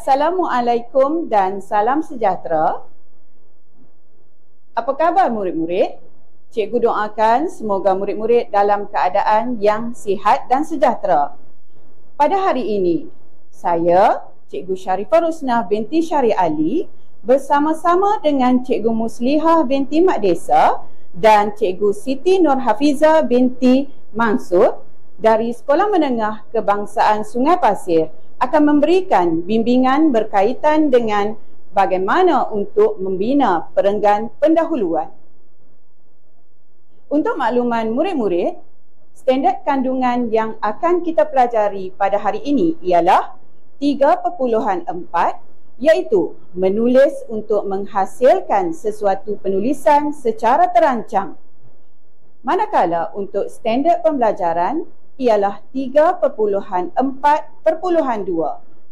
Assalamualaikum dan salam sejahtera. Apa khabar murid-murid? Cikgu doakan semoga murid-murid dalam keadaan yang sihat dan sejahtera. Pada hari ini, saya, Cikgu Sharifah Rusnah binti Syari Ali bersama-sama dengan Cikgu Muslihah binti Mak Desa dan Cikgu Siti Nur Hafizah binti Mansur dari Sekolah Menengah Kebangsaan Sungai Pasir akan memberikan bimbingan berkaitan dengan bagaimana untuk membina perenggan pendahuluan. Untuk makluman murid-murid, standard kandungan yang akan kita pelajari pada hari ini ialah 3.4, iaitu menulis untuk menghasilkan sesuatu penulisan secara terancang. Manakala untuk standard pembelajaran ialah 3.4.2,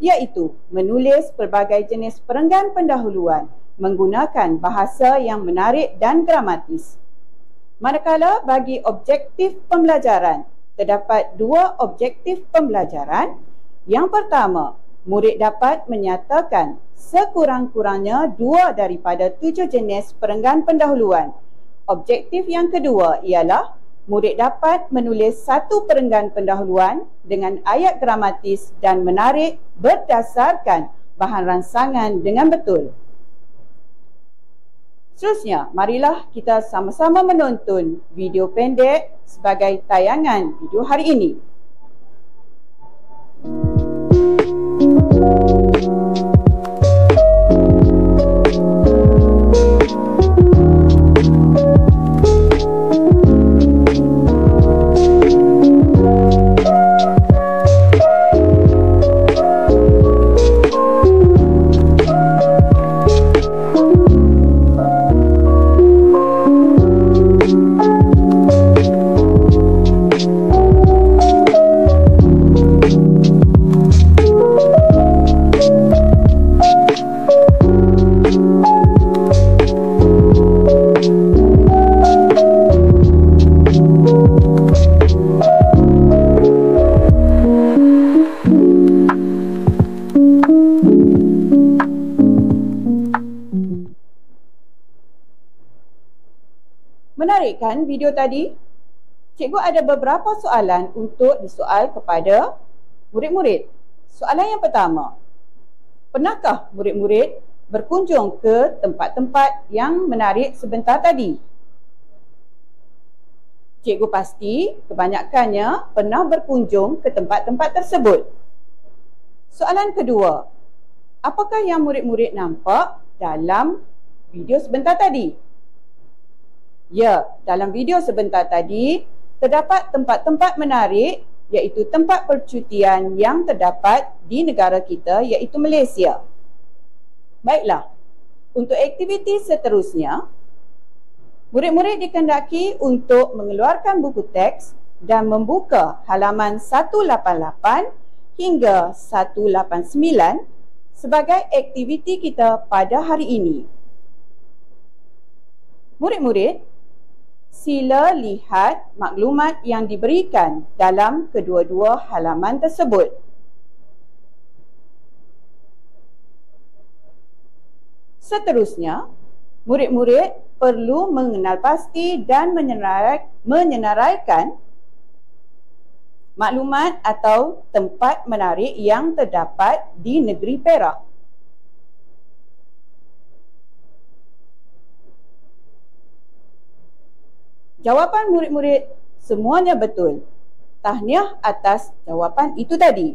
iaitu menulis pelbagai jenis perenggan pendahuluan menggunakan bahasa yang menarik dan gramatis. Manakala bagi objektif pembelajaran, terdapat 2 objektif pembelajaran. Yang pertama, murid dapat menyatakan sekurang-kurangnya 2 daripada 7 jenis perenggan pendahuluan. Objektif yang kedua ialah murid dapat menulis satu perenggan pendahuluan dengan ayat gramatis dan menarik berdasarkan bahan rangsangan dengan betul. Seterusnya, marilah kita sama-sama menonton video pendek sebagai tayangan video hari ini. Menarik kan video tadi? Cikgu ada beberapa soalan untuk disoal kepada murid-murid. Soalan yang pertama, pernahkah murid-murid berkunjung ke tempat-tempat yang menarik sebentar tadi? Cikgu pasti kebanyakannya pernah berkunjung ke tempat-tempat tersebut. Soalan kedua, apakah yang murid-murid nampak dalam video sebentar tadi? Ya, dalam video sebentar tadi, terdapat tempat-tempat menarik iaitu tempat percutian yang terdapat di negara kita iaitu Malaysia. Baiklah, untuk aktiviti seterusnya, murid-murid dikehendaki untuk mengeluarkan buku teks dan membuka halaman 188 hingga 189 sebagai aktiviti kita pada hari ini. Murid-murid, sila lihat maklumat yang diberikan dalam kedua-dua halaman tersebut. Seterusnya, murid-murid perlu mengenal pasti dan menyenaraikan maklumat atau tempat menarik yang terdapat di negeri Perak. Jawapan murid-murid semuanya betul. Tahniah atas jawapan itu tadi.